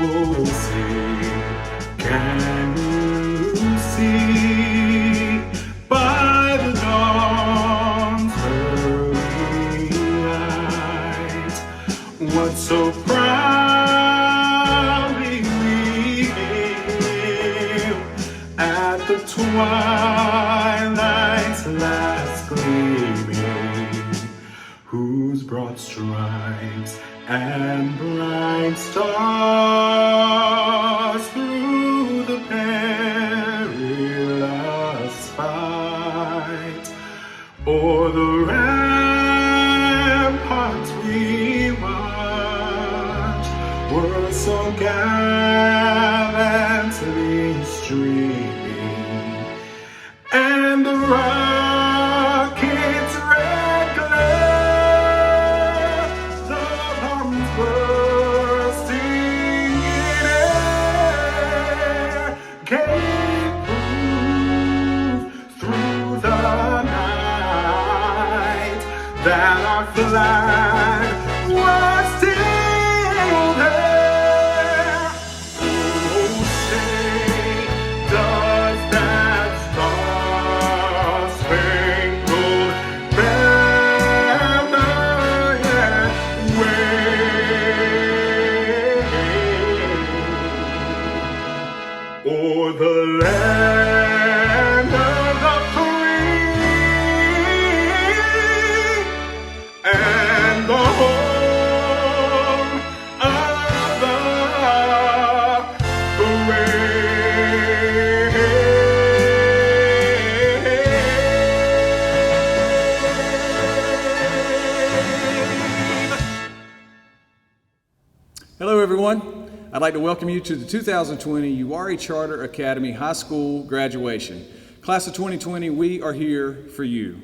Oh, say, can you see by the dawn's early light what so proudly we hailed at the twilight's last gleaming, whose broad stripes and bright stars through the perilous fight o'er the ramparts we watched were so gallantly streaming, and the rocket's red glare, the bombs bursting in air, gave proof through the night that our flag was still there. Oh, say, does that star-spangled banner yet wave o'er the land of the free and the home of the brave? Hello everyone. I'd like to welcome you to the 2020 Uwharrie Charter Academy High School Graduation. Class of 2020, we are here for you.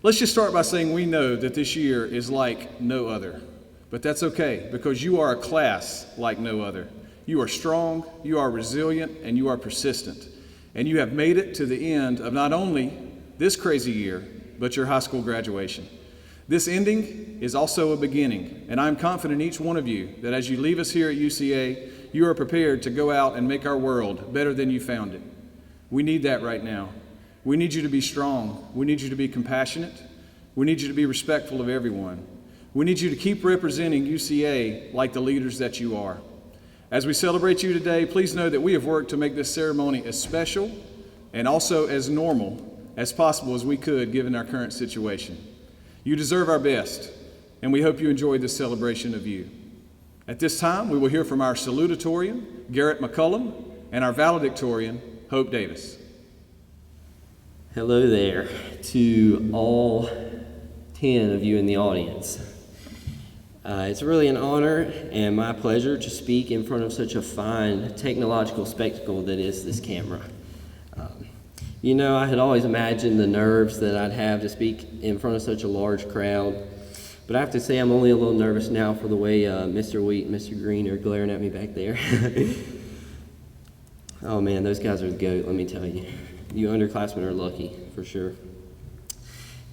Let's just start by saying we know that this year is like no other. But that's okay, because you are a class like no other. You are strong, you are resilient, and you are persistent. And you have made it to the end of not only this crazy year, but your high school graduation. This ending is also a beginning, and I'm confident in each one of you that as you leave us here at UCA, you are prepared to go out and make our world better than you found it. We need that right now. We need you to be strong. We need you to be compassionate. We need you to be respectful of everyone. We need you to keep representing UCA like the leaders that you are. As we celebrate you today, please know that we have worked to make this ceremony as special and also as normal as possible as we could given our current situation. You deserve our best, and we hope you enjoyed this celebration of you. At this time, we will hear from our salutatorian, Garrett McCullum, and our valedictorian, Hope Davis. Hello there to all 10 of you in the audience. It's really an honor and my pleasure to speak in front of such a fine technological spectacle that is this camera. You know, I had always imagined the nerves that I'd have to speak in front of such a large crowd, but I have to say I'm only a little nervous now for the way Mr. Wheat and Mr. Green are glaring at me back there. Oh man, those guys are the GOAT, let me tell you. You underclassmen are lucky, for sure.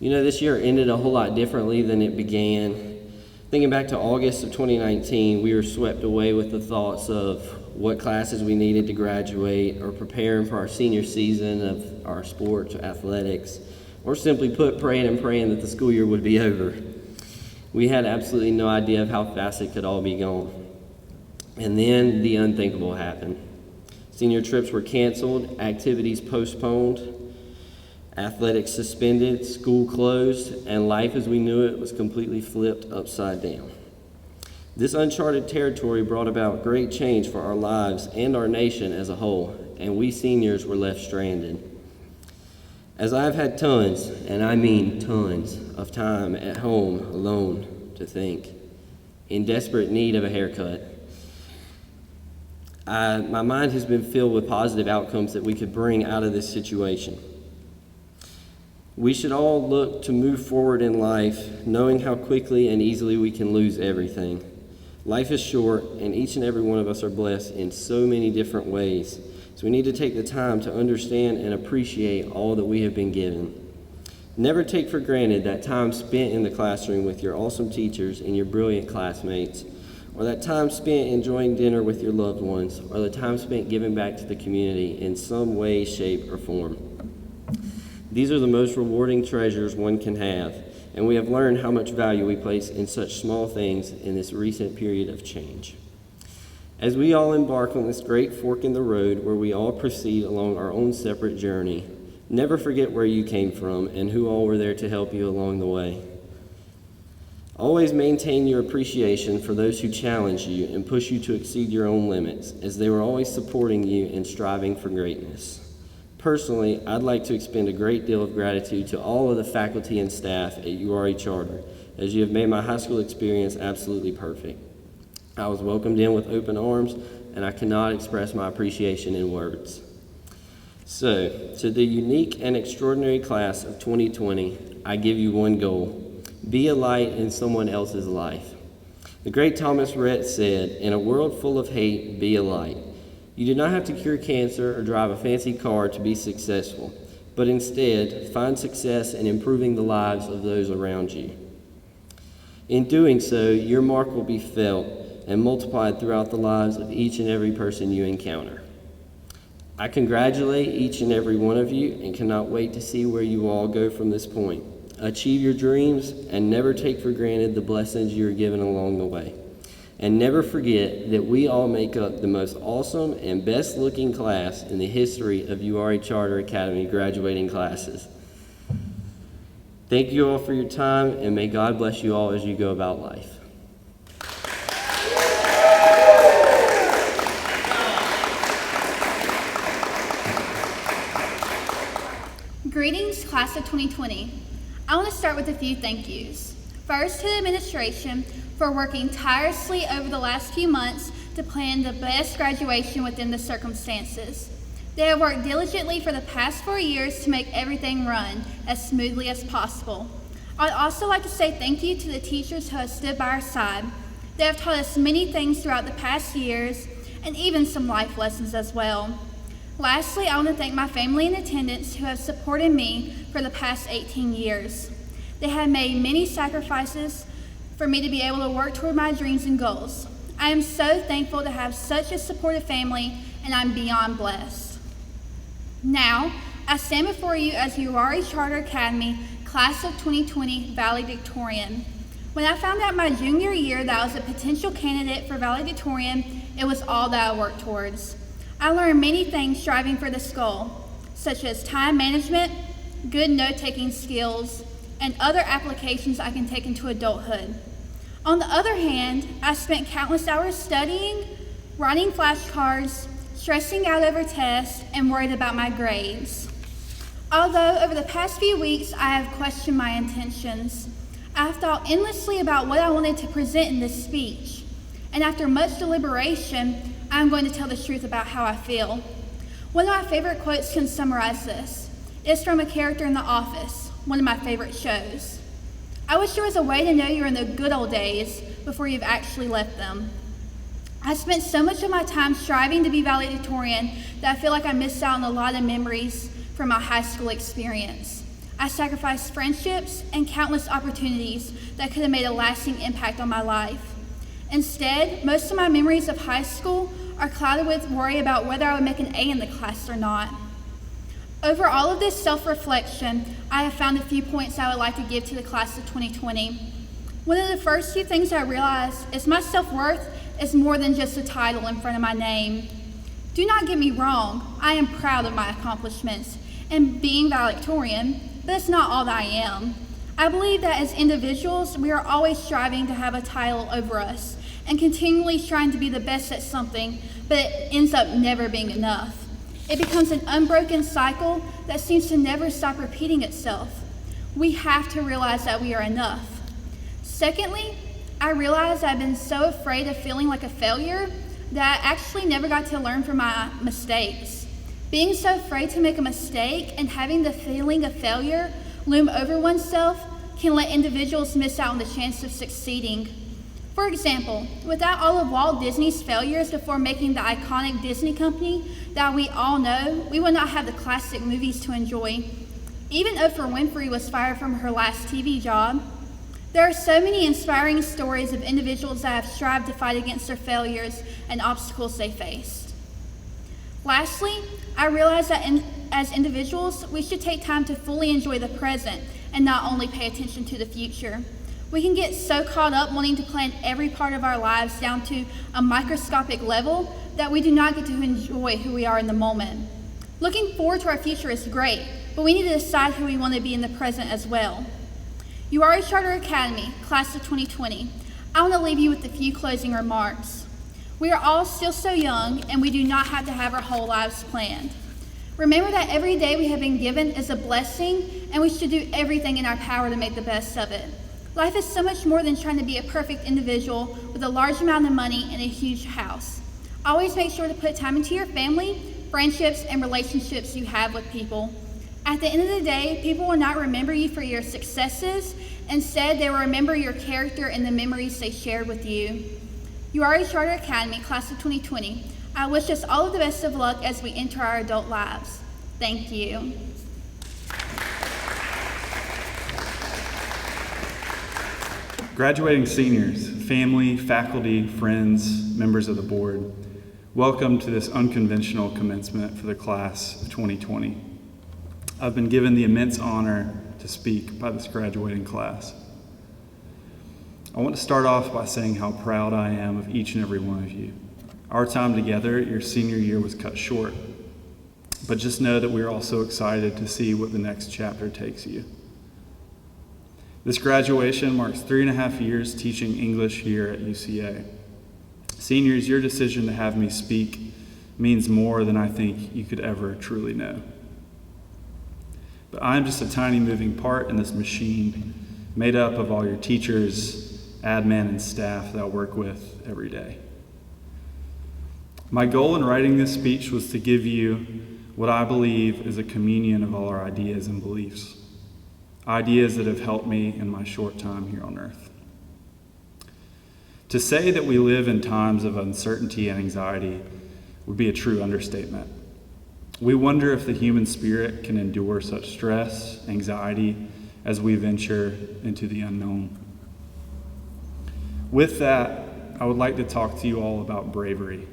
You know, this year ended a whole lot differently than it began. Thinking back to August of 2019, we were swept away with the thoughts of what classes we needed to graduate, or preparing for our senior season of our sports, athletics, or simply put, praying that the school year would be over. We had absolutely no idea of how fast it could all be gone. And then the unthinkable happened. Senior trips were canceled, activities postponed, athletics suspended, school closed, and life as we knew it was completely flipped upside down. This uncharted territory brought about great change for our lives and our nation as a whole, and we seniors were left stranded. As I've had tons, and I mean tons, of time at home alone to think, in desperate need of a haircut, my mind has been filled with positive outcomes that we could bring out of this situation. We should all look to move forward in life, knowing how quickly and easily we can lose everything. Life is short, and each and every one of us are blessed in so many different ways. So we need to take the time to understand and appreciate all that we have been given. Never take for granted that time spent in the classroom with your awesome teachers and your brilliant classmates, or that time spent enjoying dinner with your loved ones, or the time spent giving back to the community in some way, shape, or form. These are the most rewarding treasures one can have, and we have learned how much value we place in such small things in this recent period of change. As we all embark on this great fork in the road where we all proceed along our own separate journey, never forget where you came from and who all were there to help you along the way. Always maintain your appreciation for those who challenge you and push you to exceed your own limits, as they were always supporting you and striving for greatness. Personally, I'd like to extend a great deal of gratitude to all of the faculty and staff at Uwharrie Charter, as you have made my high school experience absolutely perfect. I was welcomed in with open arms, and I cannot express my appreciation in words. So, to the unique and extraordinary class of 2020, I give you one goal: be a light in someone else's life. The great Thomas Rhett said, "In a world full of hate, be a light." You do not have to cure cancer or drive a fancy car to be successful, but instead, find success in improving the lives of those around you. In doing so, your mark will be felt and multiplied throughout the lives of each and every person you encounter. I congratulate each and every one of you and cannot wait to see where you all go from this point. Achieve your dreams and never take for granted the blessings you are given along the way. And never forget that we all make up the most awesome and best looking class in the history of Uwharrie Charter Academy graduating classes. Thank you all for your time, and may God bless you all as you go about life. Greetings, class of 2020. I want to start with a few thank yous. First, to the administration for working tirelessly over the last few months to plan the best graduation within the circumstances. They have worked diligently for the past 4 years to make everything run as smoothly as possible. I'd also like to say thank you to the teachers who have stood by our side. They have taught us many things throughout the past years, and even some life lessons as well. Lastly, I want to thank my family in attendance who have supported me for the past 18 years. They have made many sacrifices for me to be able to work toward my dreams and goals. I am so thankful to have such a supportive family, and I'm beyond blessed. Now, I stand before you as Uwharrie Charter Academy Class of 2020 valedictorian. When I found out my junior year that I was a potential candidate for valedictorian, it was all that I worked towards. I learned many things striving for this goal, such as time management, good note-taking skills, and other applications I can take into adulthood. On the other hand, I spent countless hours studying, writing flashcards, stressing out over tests, and worried about my grades. Although over the past few weeks I have questioned my intentions, I have thought endlessly about what I wanted to present in this speech, and after much deliberation, I'm going to tell the truth about how I feel. One of my favorite quotes can summarize this. It's from a character in The Office, one of my favorite shows. I wish there was a way to know you're in the good old days before you've actually left them. I spent so much of my time striving to be valedictorian that I feel like I missed out on a lot of memories from my high school experience. I sacrificed friendships and countless opportunities that could have made a lasting impact on my life. Instead, most of my memories of high school are clouded with worry about whether I would make an A in the class or not. Over all of this self-reflection, I have found a few points I would like to give to the class of 2020. One of the first few things I realized is my self-worth is more than just a title in front of my name. Do not get me wrong, I am proud of my accomplishments and being valedictorian, but it's not all that I am. I believe that as individuals, we are always striving to have a title over us and continually trying to be the best at something, but it ends up never being enough. It becomes an unbroken cycle that seems to never stop repeating itself. We have to realize that we are enough. Secondly, I realized I've been so afraid of feeling like a failure that I actually never got to learn from my mistakes. Being so afraid to make a mistake and having the feeling of failure loom over oneself can let individuals miss out on the chance of succeeding. For example, without all of Walt Disney's failures before making the iconic Disney company that we all know, we would not have the classic movies to enjoy. Even Oprah Winfrey was fired from her last TV job. There are so many inspiring stories of individuals that have strived to fight against their failures and obstacles they faced. Lastly, I realize that as individuals, we should take time to fully enjoy the present and not only pay attention to the future. We can get so caught up wanting to plan every part of our lives down to a microscopic level that we do not get to enjoy who we are in the moment. Looking forward to our future is great, but we need to decide who we want to be in the present as well. Uwharrie Charter Academy, Class of 2020, I want to leave you with a few closing remarks. We are all still so young, and we do not have to have our whole lives planned. Remember that every day we have been given is a blessing, and we should do everything in our power to make the best of it. Life is so much more than trying to be a perfect individual with a large amount of money and a huge house. Always make sure to put time into your family, friendships, and relationships you have with people. At the end of the day, people will not remember you for your successes. Instead, they will remember your character and the memories they shared with you. Uwharrie Charter Academy, Class of 2020, I wish us all of the best of luck as we enter our adult lives. Thank you. Graduating seniors, family, faculty, friends, members of the board, welcome to this unconventional commencement for the class of 2020. I've been given the immense honor to speak by this graduating class. I want to start off by saying how proud I am of each and every one of you. Our time together, your senior year, was cut short, but just know that we're also excited to see what the next chapter takes you. This graduation marks 3.5 years teaching English here at UCA. Seniors, your decision to have me speak means more than I think you could ever truly know. But I'm just a tiny moving part in this machine made up of all your teachers, admin, and staff that I work with every day. My goal in writing this speech was to give you what I believe is a communion of all our ideas and beliefs, ideas that have helped me in my short time here on earth. To say that we live in times of uncertainty and anxiety would be a true understatement. We wonder if the human spirit can endure such stress, anxiety, as we venture into the unknown. With that, I would like to talk to you all about bravery.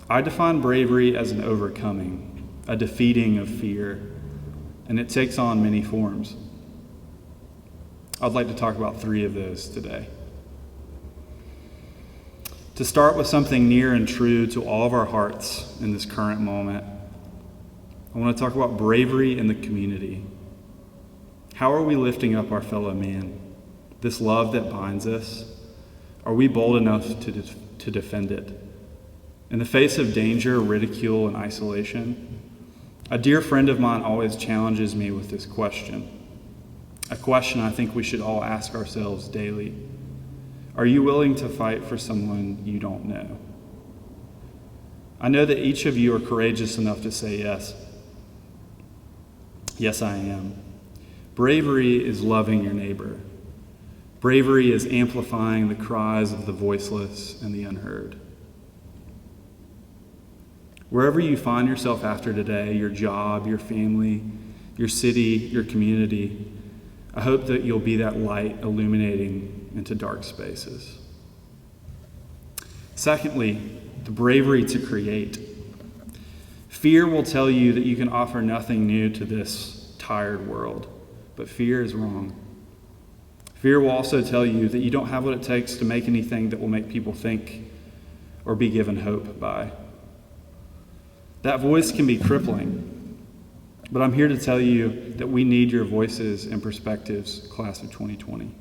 I define bravery as an overcoming, a defeating of fear, and it takes on many forms. I'd like to talk about 3 of those today. To start with something near and true to all of our hearts in this current moment, I want to talk about bravery in the community. How are we lifting up our fellow man? This love that binds us? Are we bold enough to defend it? In the face of danger, ridicule, and isolation, a dear friend of mine always challenges me with this question, a question I think we should all ask ourselves daily. Are you willing to fight for someone you don't know? I know that each of you are courageous enough to say yes. Yes, I am. Bravery is loving your neighbor. Bravery is amplifying the cries of the voiceless and the unheard. Wherever you find yourself after today, your job, your family, your city, your community, I hope that you'll be that light illuminating into dark spaces. Secondly, the bravery to create. Fear will tell you that you can offer nothing new to this tired world, but fear is wrong. Fear will also tell you that you don't have what it takes to make anything that will make people think or be given hope by. That voice can be crippling, but I'm here to tell you that we need your voices and perspectives, class of 2020.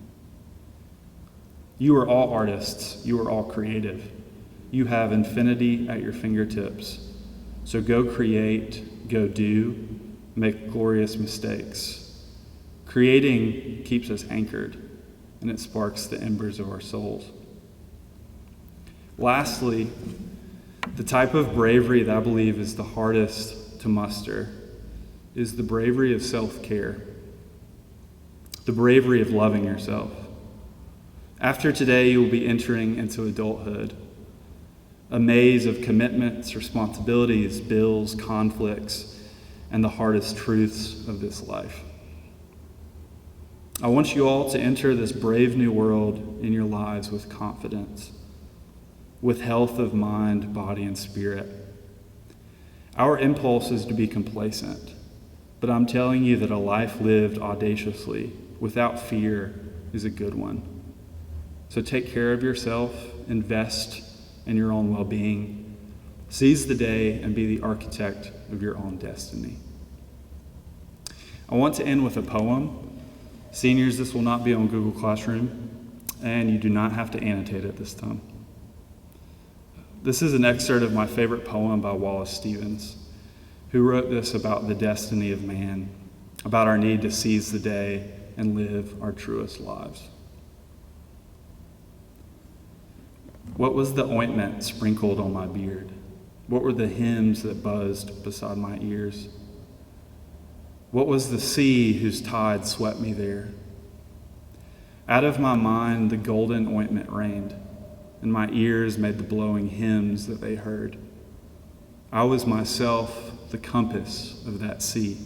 You are all artists. You are all creative. You have infinity at your fingertips. So go create, go do, make glorious mistakes. Creating keeps us anchored, and it sparks the embers of our souls. Lastly, the type of bravery that I believe is the hardest to muster is the bravery of self-care, the bravery of loving yourself. After today, you will be entering into adulthood, a maze of commitments, responsibilities, bills, conflicts, and the hardest truths of this life. I want you all to enter this brave new world in your lives with confidence, with health of mind, body, and spirit. Our impulse is to be complacent, but I'm telling you that a life lived audaciously, without fear, is a good one. So take care of yourself, invest in your own well-being, seize the day, and be the architect of your own destiny. I want to end with a poem. Seniors, this will not be on Google Classroom, and you do not have to annotate it this time. This is an excerpt of my favorite poem by Wallace Stevens, who wrote this about the destiny of man, about our need to seize the day and live our truest lives. What was the ointment sprinkled on my beard? What were the hymns that buzzed beside my ears? What was the sea whose tide swept me there? Out of my mind the golden ointment rained, and my ears made the blowing hymns that they heard. I was myself the compass of that sea.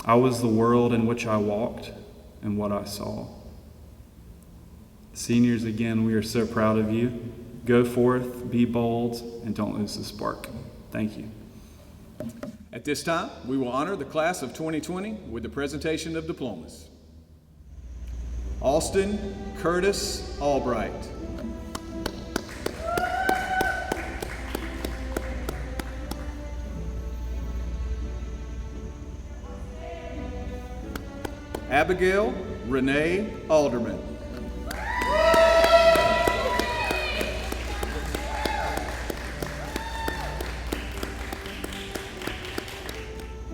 I was the world in which I walked and what I saw. Seniors, again, we are so proud of you. Go forth, be bold, and don't lose the spark. Thank you. At this time, we will honor the class of 2020 with the presentation of diplomas. Austin Curtis Albright. Abigail Renee Alderman.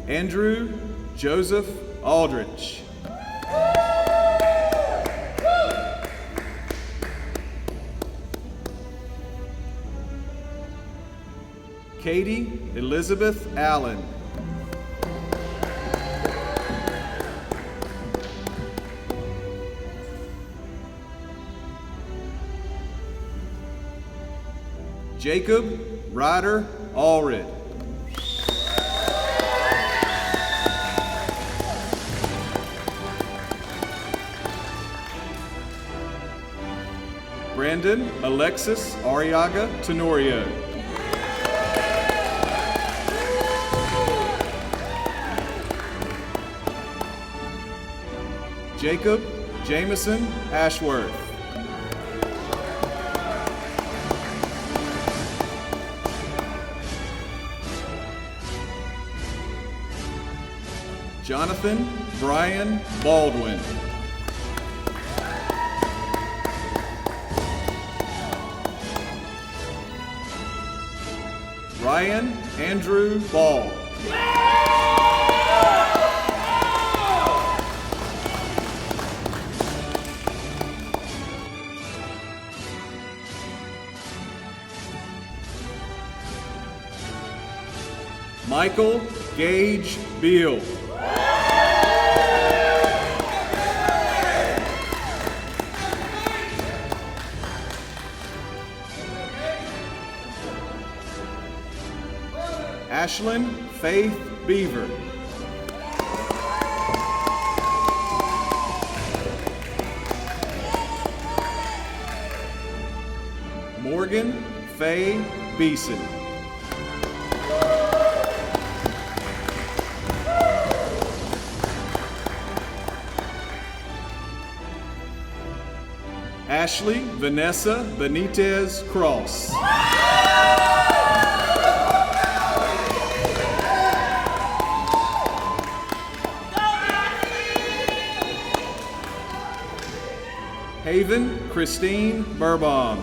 Andrew Joseph Aldrich. Katie Elizabeth Allen. Jacob Ryder Allred. Brandon Alexis Arriaga Tenorio. Jacob Jameson Ashworth. Jonathan Brian Baldwin. Ryan Andrew Ball. Michael Gage Beal. Ashlyn Faith Beaver. Morgan Faye Beeson. Ashley Vanessa Benitez Cross. Haven Christine Burbaum.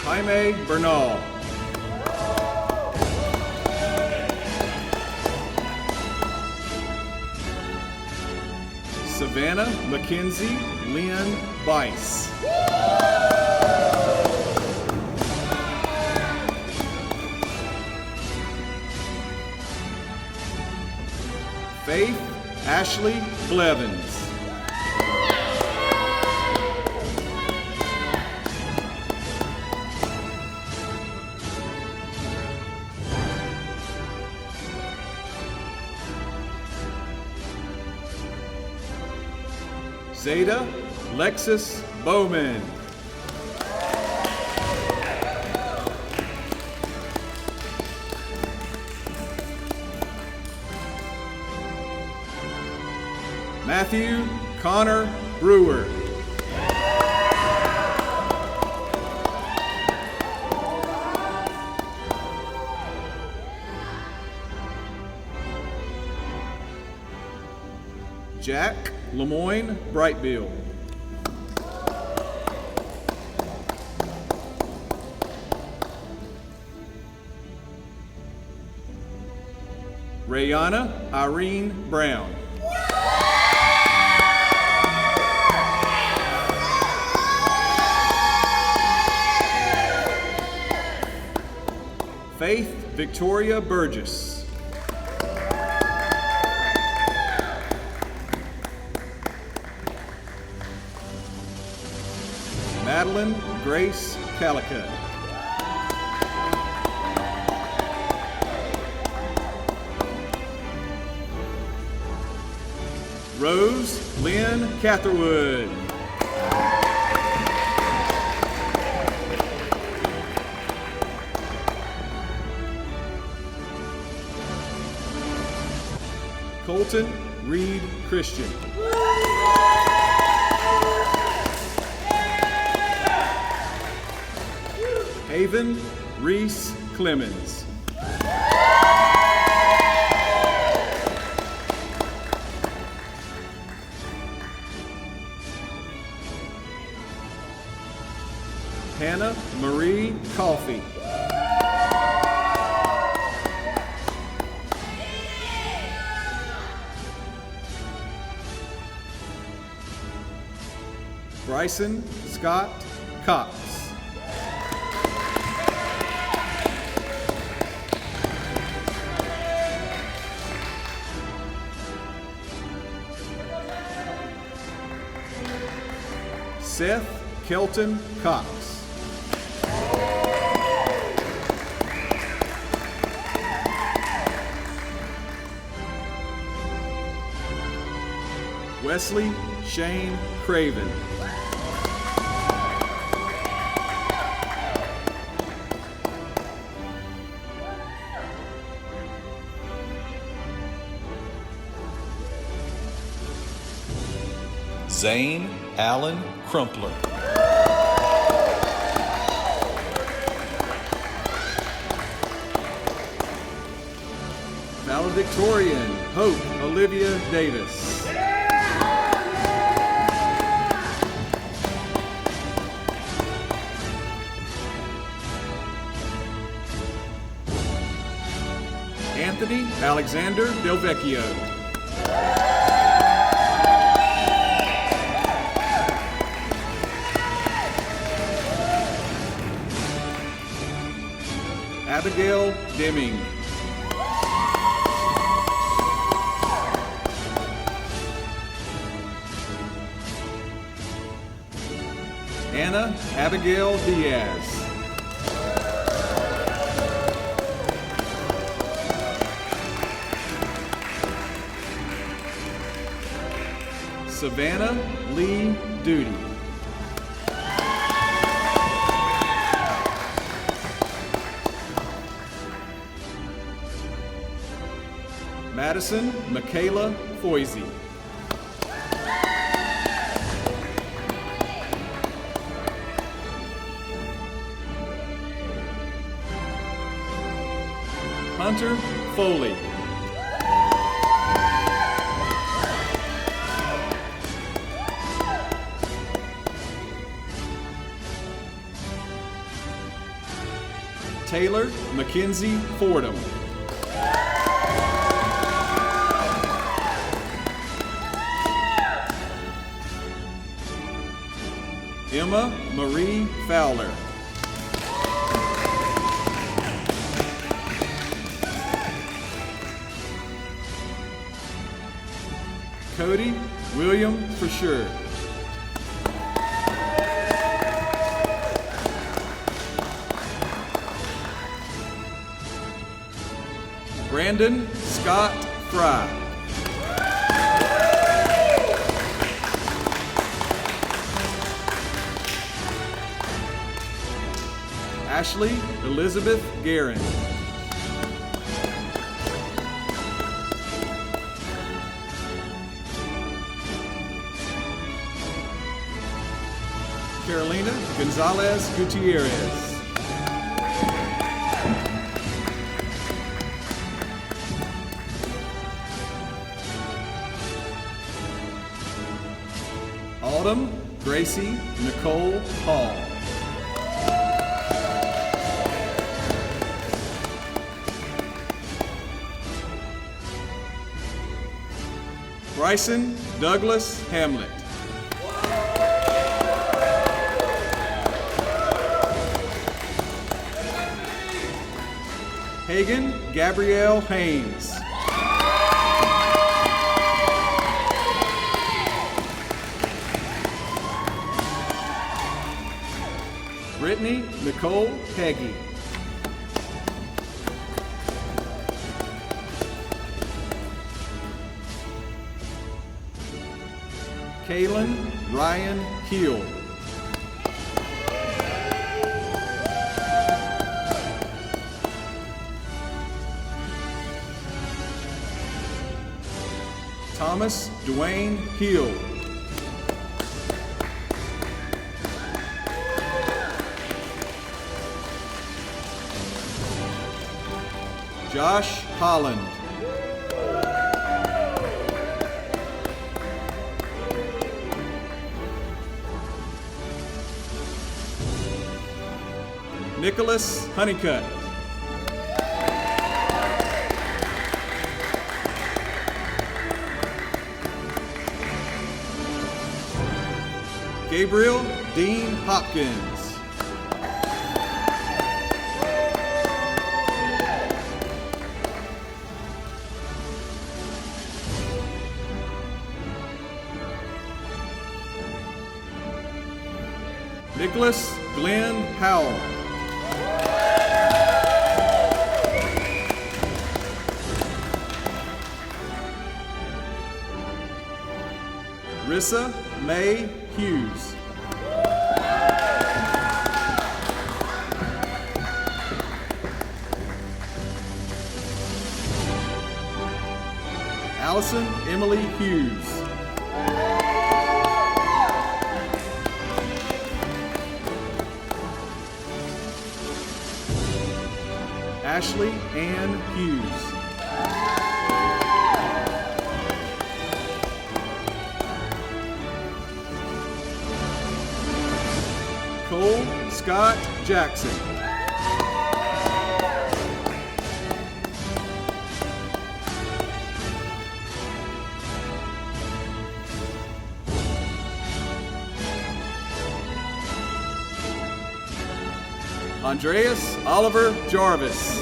Jaime Bernal. Savannah Mackenzie Lynn Bice. Faith Ashley Blevins. Zeta Lexus Bowman. Matthew Connor Brewer. Jack Lemoyne Brightbill. Rayana Irene Brown. Faith Victoria Burgess. Madeline Grace Calicut. Rose Lynn Catherwood. Colton Reed Christian. Haven Reese Clemens. Hannah Marie Coffey. Bryson Scott Cox. Seth Kelton Cox. Wesley Shane Craven. Zane Allen Crumpler. Valedictorian Hope Olivia Davis. Anthony Alexander Del Vecchio. Abigail Deming. Anna Abigail Diaz. Savannah Lee Duty. Madison Michaela Foisey. Hunter Foley. Taylor Mackenzie Fordham. Emma Marie Fowler. Cody William Fisher. Brandon Scott Fry. Ashley Elizabeth Guerin. Carolina Gonzalez Gutierrez. Autumn Gracie Nicole Hall. Bryson Douglas Hamlet. Hagen Gabrielle Haynes. Brittany Nicole Heggie. Kaylin Ryan Heel. Thomas Dwayne Heel. Josh Holland. Nicholas Honeycutt. Gabriel Dean Hopkins. Nicholas Glenn Howell. Rissa May Hughes. Allison Emily Hughes. Ashley Ann Hughes. Cole Scott Jackson. Andreas Oliver Jarvis.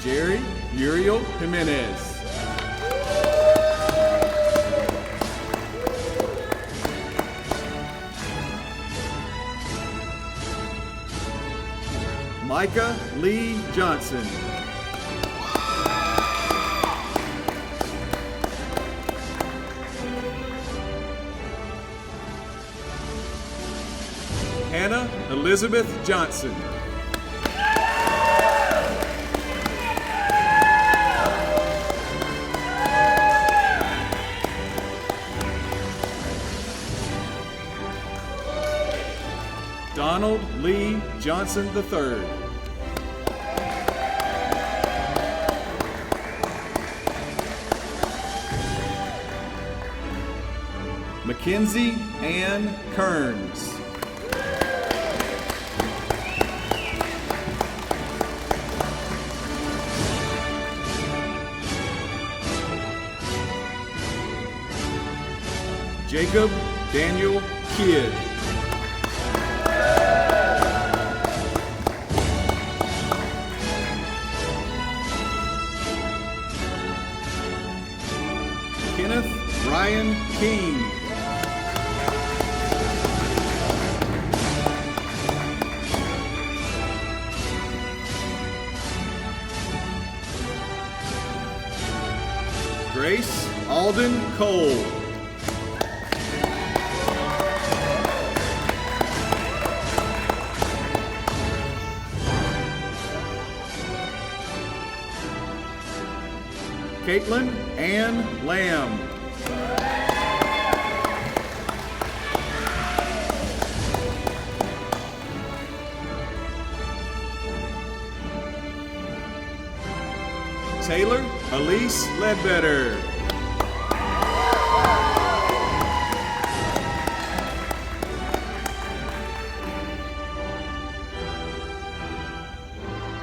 Jerry Uriel Jimenez. Micah Lee Johnson. Hannah Elizabeth Johnson. Donald Lee Johnson III. Mackenzie Ann Kearns. Jacob Daniel Kidd. Kenneth Ryan King. Grace Alden Cole. Caitlin Ann Lamb. Taylor Elise Ledbetter.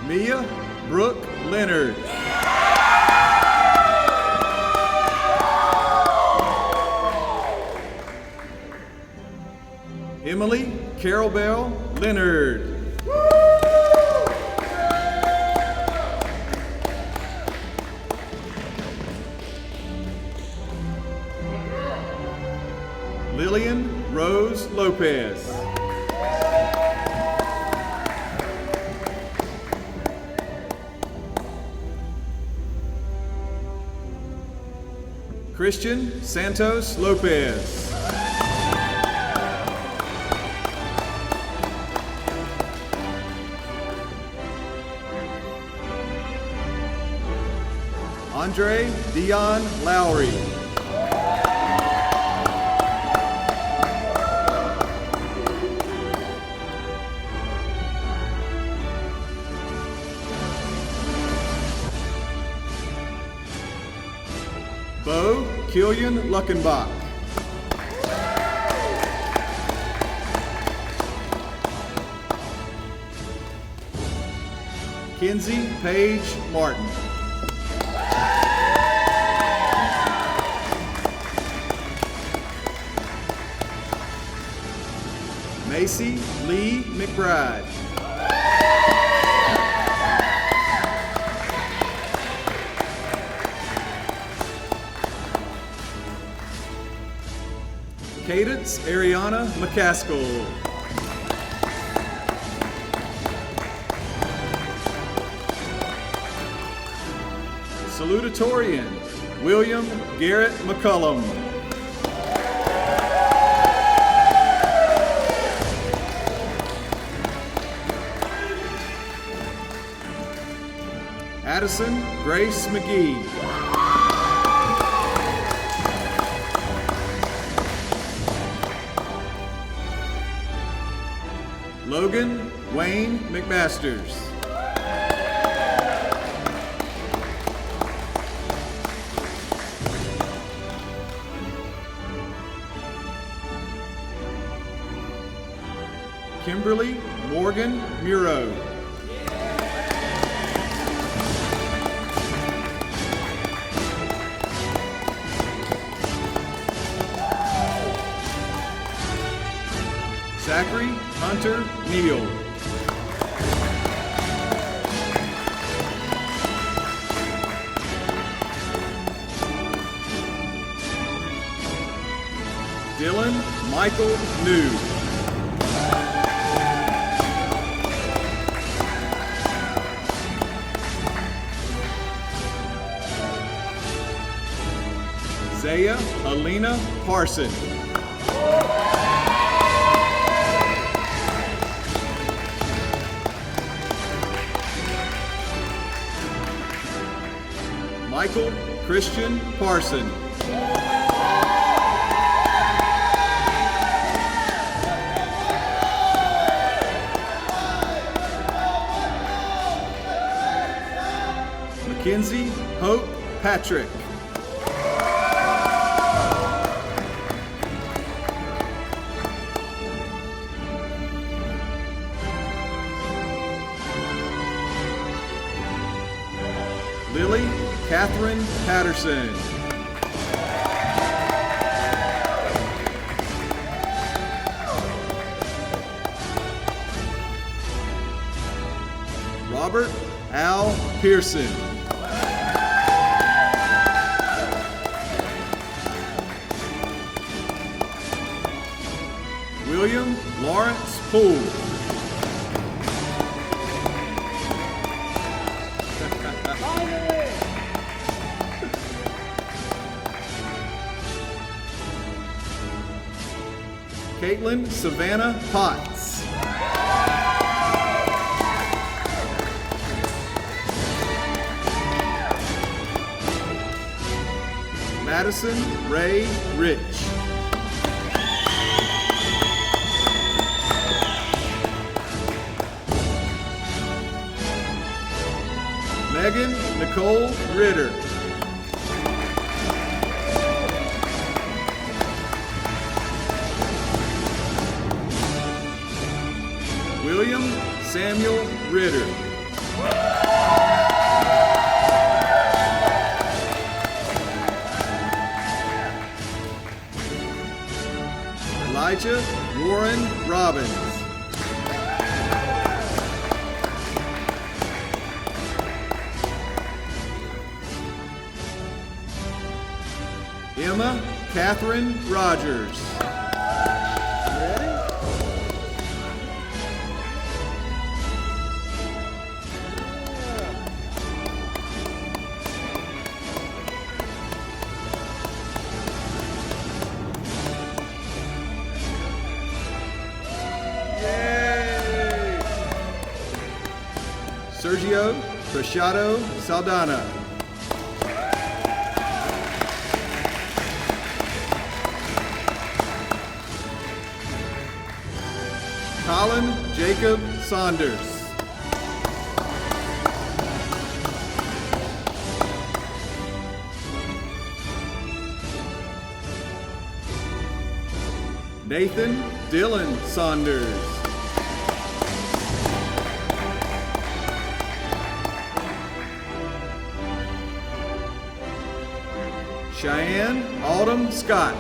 Mia Brooke Leonard. Emily Carol Bell Leonard. Lillian Rose Lopez. Christian Santos Lopez. Andre Dion Lowry. Bo Killian Luckenbach. Kenzie Paige Martin. Macy Lee McBride. Cadence Ariana McCaskill. Salutatorian William Garrett McCullum. Addison Grace McGee. Logan Wayne McMasters. Kimberly Morgan Muro. Zachary Hunter Neal. Dylan Michael New. Zaya Alina Parson. Michael Christian Parson. Mackenzie Hope Patrick. Lily Catherine Patterson. Robert Al Pearson. William Lawrence Poole. Caitlin Savannah Potts. Madison Ray Rich. Megan Nicole Ritter. William Samuel Ritter. Elijah Warren Robbins. Emma Catherine Rogers. Yay! Sergio Preciado Saldana. Colin Jacob Saunders. Nathan Dylan Saunders. Cheyenne Autumn Scott.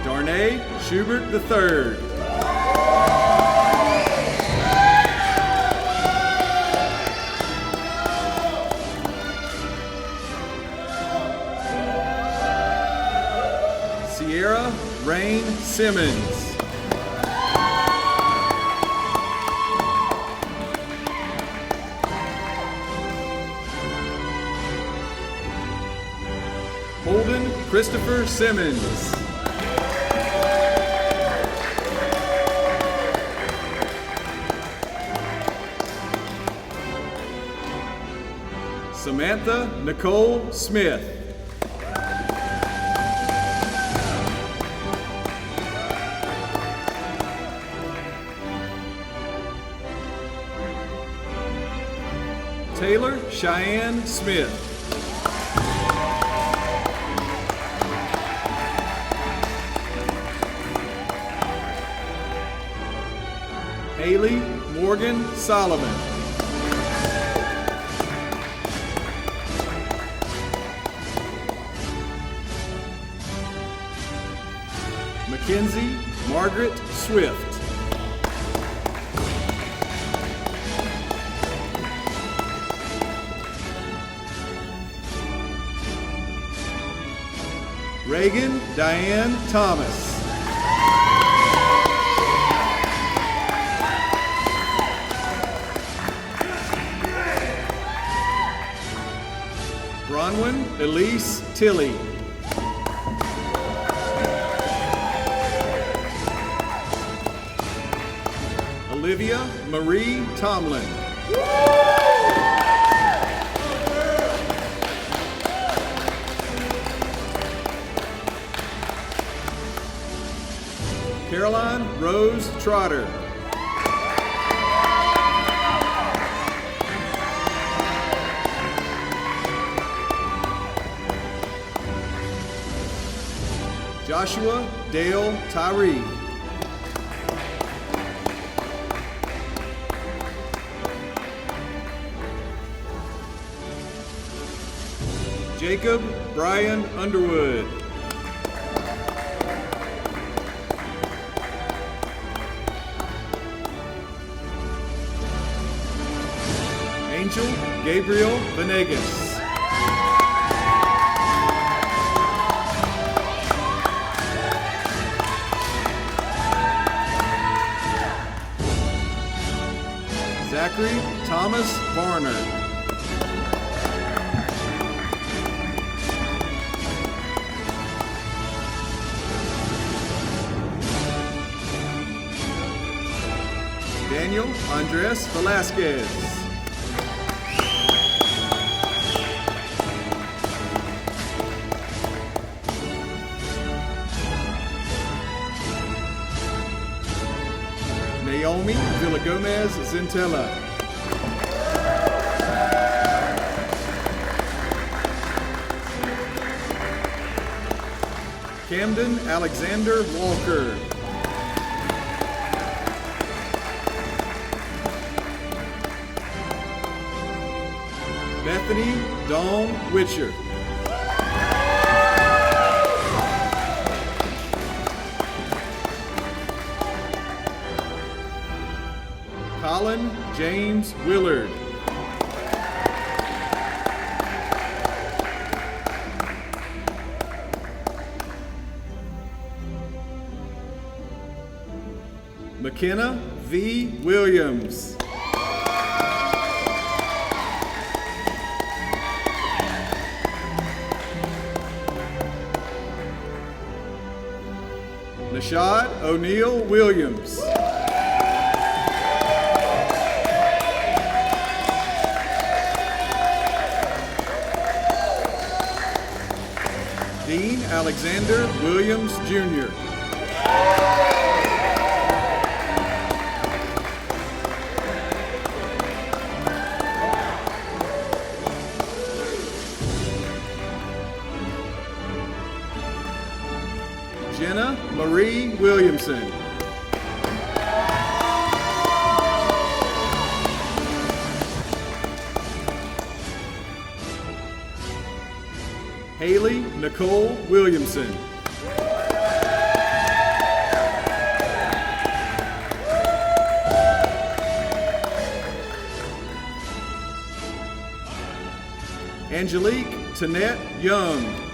Darnay Schubert III. Sierra Rain Simmons. Holden Christopher Simmons. Samantha Nicole Smith. Taylor Cheyenne Smith. Haley Morgan Solomon. Mackenzie Margaret Swift. Reagan Diane Thomas. Bronwyn Elise Tilley. Olivia Marie Tomlin. Caroline Rose Trotter. Joshua Dale Tyree. Jacob Brian Underwood. Angel Gabriel Venegas. Zachary Thomas Varner. Daniel Andres Velasquez. Naomi Villagomez Zentella. Camden Alexander Walker. Bethany Dawn Witcher. Colin James Willard. McKenna V. Williams. Nashad O'Neill Williams. Dean Alexander Williams, Jr. Jenna Marie Williamson. Haley Nicole Williamson. Angelique Tanette Young.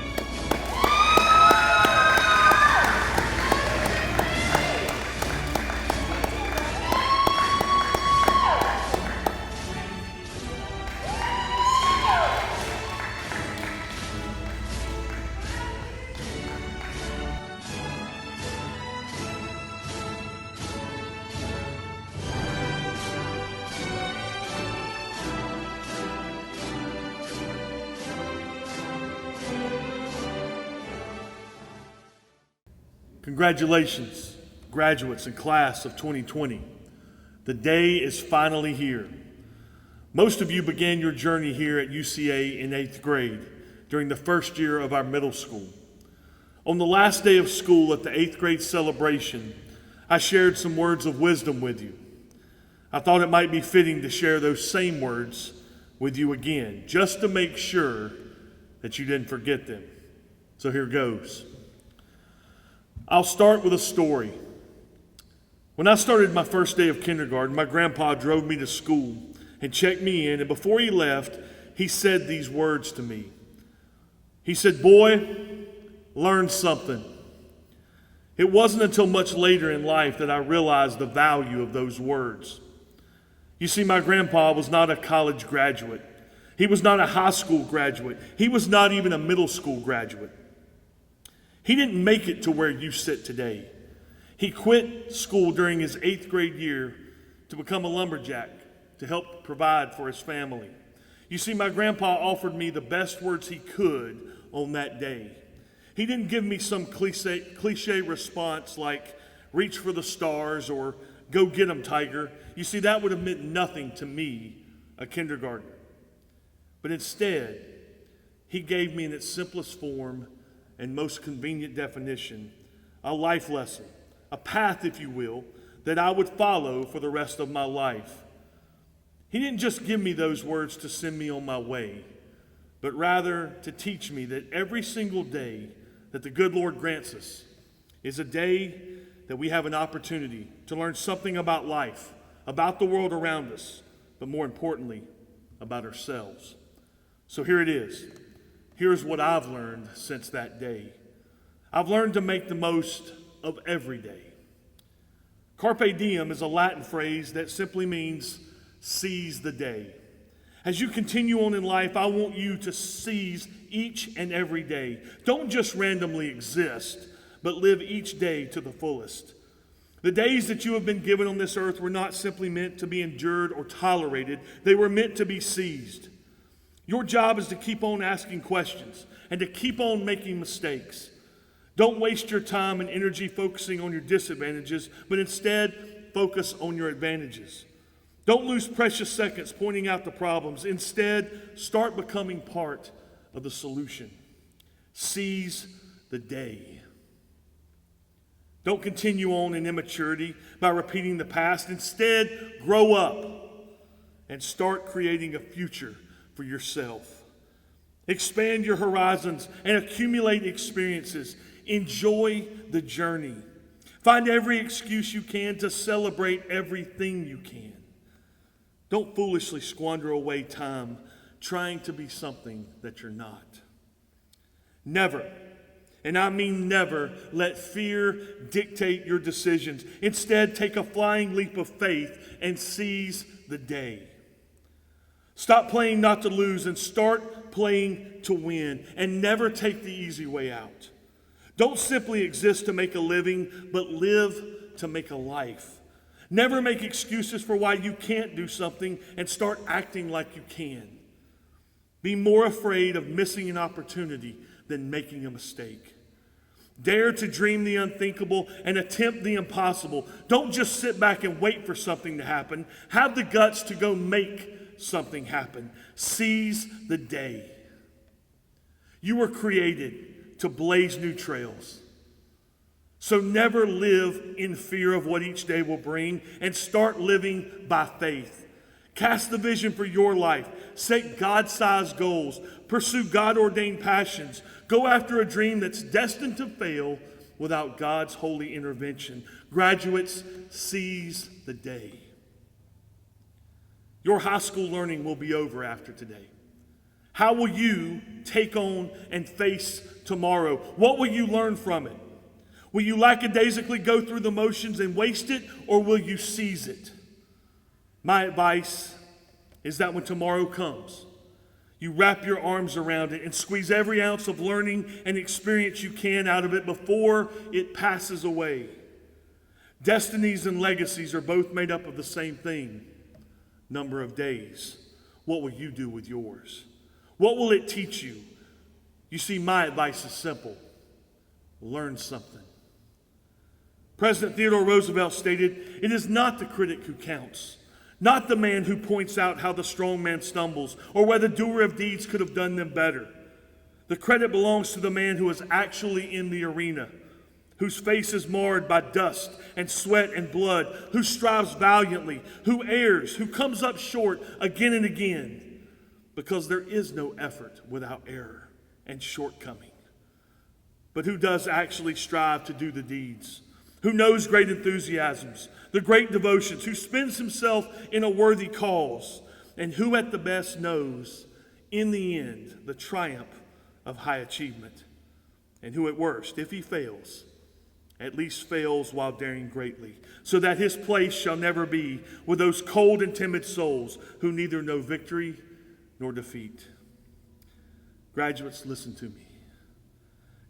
Congratulations, graduates and class of 2020. The day is finally here. Most of you began your journey here at UCA in 8th grade during the first year of our middle school. On the last day of school at the 8th grade celebration, I shared some words of wisdom with you. I thought it might be fitting to share those same words with you again, just to make sure that you didn't forget them. So here goes. I'll start with a story. When I started my first day of kindergarten, my grandpa drove me to school and checked me in, and before he left, he said these words to me. He said, "Boy, learn something." It wasn't until much later in life that I realized the value of those words. You see, my grandpa was not a college graduate. He was not a high school graduate. He was not even a middle school graduate. He didn't make it to where you sit today. He quit school during his 8th grade year to become a lumberjack to help provide for his family. You see, my grandpa offered me the best words he could on that day. He didn't give me some cliche response like, "Reach for the stars," or "Go get 'em, Tiger." You see, that would have meant nothing to me, a kindergartner. But instead, he gave me in its simplest form and most convenient definition, a life lesson, a path, if you will, that I would follow for the rest of my life. He didn't just give me those words to send me on my way, but rather to teach me that every single day that the good Lord grants us is a day that we have an opportunity to learn something about life, about the world around us, but more importantly, about ourselves. So here it is. Here's what I've learned since that day. I've learned to make the most of every day. Carpe Diem is a Latin phrase that simply means seize the day. As you continue on in life, I want you to seize each and every day. Don't just randomly exist, but live each day to the fullest. The days that you have been given on this earth were not simply meant to be endured or tolerated. They were meant to be seized. Your job is to keep on asking questions and to keep on making mistakes. Don't waste your time and energy focusing on your disadvantages, but instead focus on your advantages. Don't lose precious seconds pointing out the problems. Instead, start becoming part of the solution. Seize the day. Don't continue on in immaturity by repeating the past. Instead, grow up and start creating a future for yourself. Expand your horizons and accumulate experiences. Enjoy the journey. Find every excuse you can to celebrate everything you can. Don't foolishly squander away time trying to be something that you're not. Never, and I mean never, let fear dictate your decisions. Instead, take a flying leap of faith and seize the day. Stop playing not to lose and start playing to win, and never take the easy way out. Don't simply exist to make a living, but live to make a life. Never make excuses for why you can't do something and start acting like you can. Be more afraid of missing an opportunity than making a mistake. Dare to dream the unthinkable and attempt the impossible. Don't just sit back and wait for something to happen. Have the guts to go make something happen. Seize the day. You were created to blaze new trails. So never live in fear of what each day will bring, and start living by faith. Cast the vision for your life. Set God-sized goals. Pursue God-ordained passions. Go after a dream that's destined to fail without God's holy intervention. Graduates, seize the day. Your high school learning will be over after today. How will you take on and face tomorrow? What will you learn from it? Will you lackadaisically go through the motions and waste it, or will you seize it? My advice is that when tomorrow comes, you wrap your arms around it and squeeze every ounce of learning and experience you can out of it before it passes away. Destinies and legacies are both made up of the same thing: number of days. What will you do with yours? What will it teach you? You see, my advice is simple: learn something. President Theodore Roosevelt stated, "It is not the critic who counts, not the man who points out how the strong man stumbles or whether the doer of deeds could have done them better. The credit belongs to the man who is actually in the arena, whose face is marred by dust and sweat and blood, who strives valiantly, who errs, who comes up short again and again, because there is no effort without error and shortcoming. But who does actually strive to do the deeds, who knows great enthusiasms, the great devotions, who spends himself in a worthy cause, and who at the best knows, in the end, the triumph of high achievement, and who at worst, if he fails, at least fails while daring greatly, so that his place shall never be with those cold and timid souls who neither know victory nor defeat." Graduates, listen to me.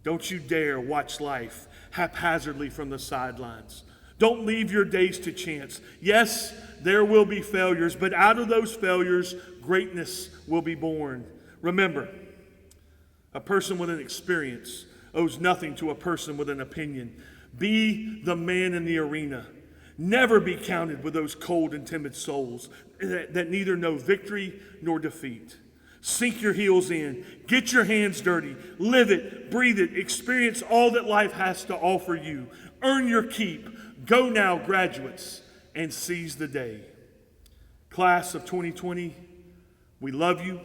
Don't you dare watch life haphazardly from the sidelines. Don't leave your days to chance. Yes, there will be failures, but out of those failures, greatness will be born. Remember, a person with an experience owes nothing to a person with an opinion. Be the man in the arena. Never be counted with those cold and timid souls that neither know victory nor defeat. Sink your heels in, get your hands dirty, live it, breathe it, experience all that life has to offer you. Earn your keep. Go now, graduates, and seize the day. Class of 2020, we love you,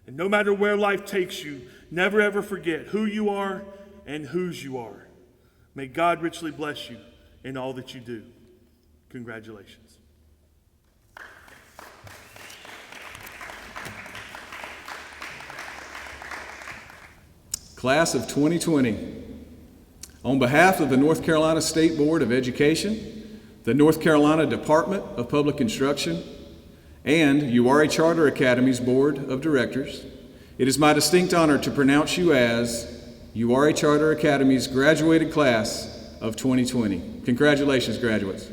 and no matter where life takes you, never ever forget who you are and whose you are. May God richly bless you in all that you do. Congratulations. Class of 2020, on behalf of the North Carolina State Board of Education, the North Carolina Department of Public Instruction, and Uwharrie Charter Academy's Board of Directors, it is my distinct honor to pronounce you as Uwharrie Charter Academy's graduated class of 2020. Congratulations, graduates.